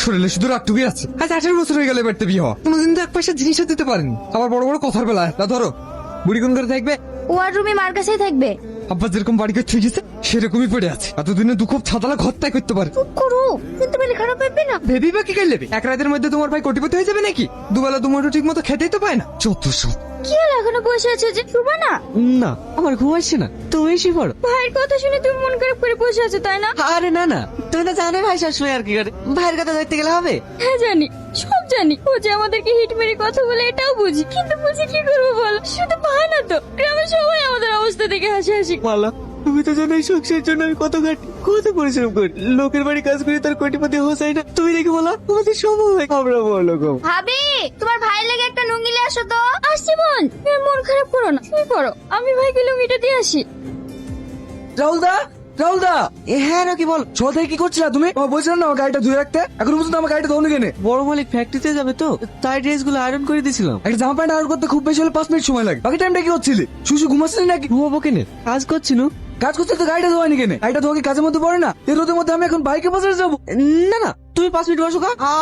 শরীরে শুধু রাতটুকুই আছে। আজ 18 বছর হয়ে গেলে বাড়িতে বিয়ে হওয়া, কোনোদিন তো এক পয়সা জিনিসও দিতে পারেনি। আবার বড় বড় কথার বেলায় না। ধরো বুড়ি কোন করে থাকবে? ওয়ার্ডরুমে মার কাছেই থাকবে। আব্বা যেরকম বাড়ি করে থুই গেছে সেরকমই পড়ে আছে। এতদিনে দুঃখ ছাতালা ঘর তাই করতে পারে। চুপ করো, শুনতে পেলে খারাপ ভাববে না। ভেবি বা কি করলে? এক রাতের মধ্যে তোমার ভাই কোটিপতি হয়ে যাবে নাকি? দুবেলা দুমুঠো ঠিক মতো খেতেই তো পায় না। চোদ্দ সব কি হলো, এখনো বসে আছে যে? শুবা না? না, আমার ঘুম আসছে না, তুমি এসে পড়ো। ভাইয়ের কথা শুনে তুমি মন খারাপ করে বসে আছো তাই না? আরে না না, তুমি তো জানো ভাই সবসময় আর কি করে, ভাইয়ের কথা ধরতে গেলে হবে? হ্যাঁ জানি, সব জানি। ও যে আমাদেরকে হিট মেরে কথা বলে এটাও বুঝি, কিন্তু বুঝে কি করবো বল? শুধু ভাই না তো, গ্রামের সবাই আমাদের অবস্থা দেখে হাসি হাসি। মালা, তুমি তো জানো এই সংসারের জন্য আমি কত খাটি, কত পরিশ্রম করি। লোকের বাড়ি কাজ করে তার কোটিপতি হোসাই না, তুমি দেখে বলা আমাদের সম্ভব হয়? আমরা বলো গো। ভাবি, তোমার ভাইয়ের লেগে একটা লুঙ্গি নিয়ে আসো তো। আসছি বোন, তুমি মন খারাপ করো না, তুমি পড়ো, আমি ভাইকে লুঙ্গিটা দিয়ে আসি। রাহুল দা, রাহুল দা। হ্যাঁ নাকি বল, সকাল থেকে কি করছিলা তুমি? বলছিলাম না আমার গাড়িটা ধুয়ে রাখতে, এখন পর্যন্ত আমার গাড়িটা ধোনি কেনে? বড় মালিক ফ্যাক্টরিতে যাবে তো, তাই ড্রেসগুলো আয়রন করে দিয়েছিলাম। একটা জামা প্যান্ট আয়রন করতে খুব বেশি হলে 5 মিনিট সময় লাগে। বাকি টাইমটা কি হচ্ছিলি? শুশু ঘুমাচ্ছিলি নাকি? ঘুমাবো কেনে, কাজ করছি না। কাজ করতে তো গাড়িটা ধোয়ানি কেনে? গাড়িটা ধোয়া কি কাজের মধ্যে পড়ে না? এই রোদের মধ্যে আমি এখন বাইকে বাজারে যাবো? না না, তুমি 5 মিনিট বসো,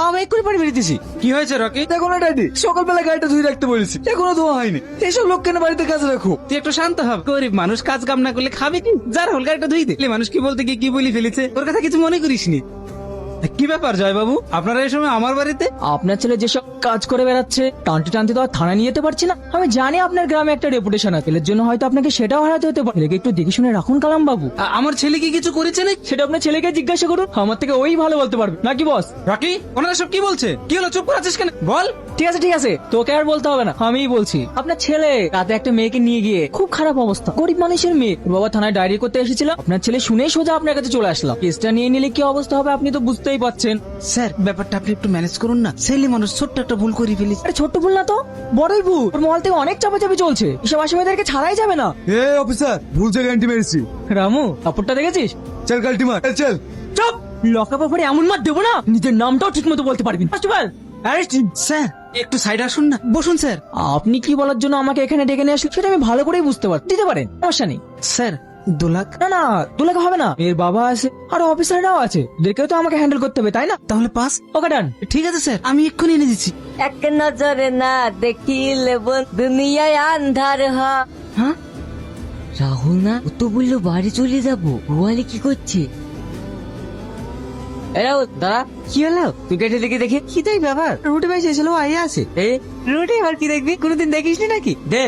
আমি এক্ষুনি পানি বেরিয়ে দিছি। কি হয়েছে রকি? দেখো না ডাইডি, সকালবেলা গাড়িটা ধুয়ে রাখতে বলেছি, এখনো ধোয়া হয়নি। এইসব লোক কেন বাড়িতে কাজে রাখো? তুই একটু শান্ত হ। গরিব মানুষ কাজ কাম না করলে খাবে কি? যার হল গাড়িটা ধুই দিলে মানুষ কি বলতে গিয়ে কি বলি ফেলেছে, তোর কথা কিছু মনে করিস নি। কি ব্যাপার জয় বাবু, আপনারা এই সময় আমার বাড়িতে? আপনার ছেলে যেসব কাজ করে বেড়াচ্ছে, টানতে টানতে তো আর থানা নিয়ে যেতে পারছি না। আমি জানি আপনার গ্রামে একটা রেপুটেশন আছে, এর জন্য হয়তো আপনাকে সেটাও হারাতে হতে পারে। ছেলেকে একটু দেখে শুনে রাখুন কালাম বাবু। আমার ছেলে কি কিছু করেছে নাকি? সেটা আপনার ছেলেকে জিজ্ঞাসা করুন, আমার থেকে ওই ভালো বলতে পারবে নাকি বস? রকি, ওনারা সব কি বলছে? কি হলো, চুপ করে আছিস কেন? বল। ঠিক আছে ঠিক আছে, তোকে আর বলতে হবে না, আমিই বলছি। আপনার ছেলে রাতে একটা মেয়েকে নিয়ে গিয়ে খুব খারাপ অবস্থা, গরিব মানুষের মেয়ে। ওর বাবা থানায় ডায়েরি করতে এসেছিল, আপনার ছেলে শুনেই সোজা আপনার কাছে চলে আসলাম। কেসটা নিয়ে নিলে কি অবস্থা হবে আপনি তো বুঝতেই পারছেন। স্যার, ব্যাপারটা আপনি একটু ম্যানেজ করুন না। ছেলে মানুষ ছোট্ট একটা ভুল করে ফেলিস। আরে ছোট্ট ভুল না তো, বড়ই ভুল। ওর মহল থেকে অনেক চাপাচাপি চলছে, এসব আসামিদেরকে ছাড়াই যাবে না। এ অফিসার, ভুল জায়গায় এন্টি মেরেছি। রামু, কাপড়টা দেখেছিস? চল কাল্টি মার, চল। চুপ! লকাপা পরে এমন মার দেবো না, নিজের নামটাও ঠিক মতো বলতে পারবি না। চল। আরে স্যার, একটু সাইড আসুন না, বসুন স্যার। আপনি কি বলার জন্য আমাকে এখানে ডেকে নিয়ে আসলেন সেটা আমি ভালো করেই বুঝতে পারি, দিতে পারেন, সমস্যা নেই। স্যার, 2 লাখ। না না, 2 লাখ হবে না, এর বাবা আছে আর অফিসাররাও আছে, ওদেরকেও তো আমাকে হ্যান্ডেল করতে হবে তাই না? তাহলে 5। ওকে ডান। ঠিক আছে স্যার, আমি এক্ষুনি এনে দিচ্ছি। এক নজরে না দেখিলে দুনিয়ায় আন্ধার হয়। হ্যাঁ, রাহুল না, ও তো বললো বাড়ি চলে যাবো। গোয়ালে কি করছে? এ রাহুল দাঁড়া, কি হলো? তুই কেটে দেখে দেখে কি তাই ব্যাপার? রুটি ভাই শেষ হলো, আইয়া আছে। এ রুটি আর কি দেখবি, কোনোদিন দেখিসনি নাকি? দে,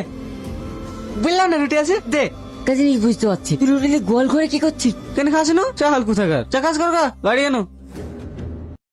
বললাম না রুটি আছে, দে। একটা জিনিস বুঝতে পারছি, তুই রোডে গোয়াল ঘরে কি করছিস? কেন খাস না? চাল কোথাকার, চা কাজ কর গা, গাড়ি আনো।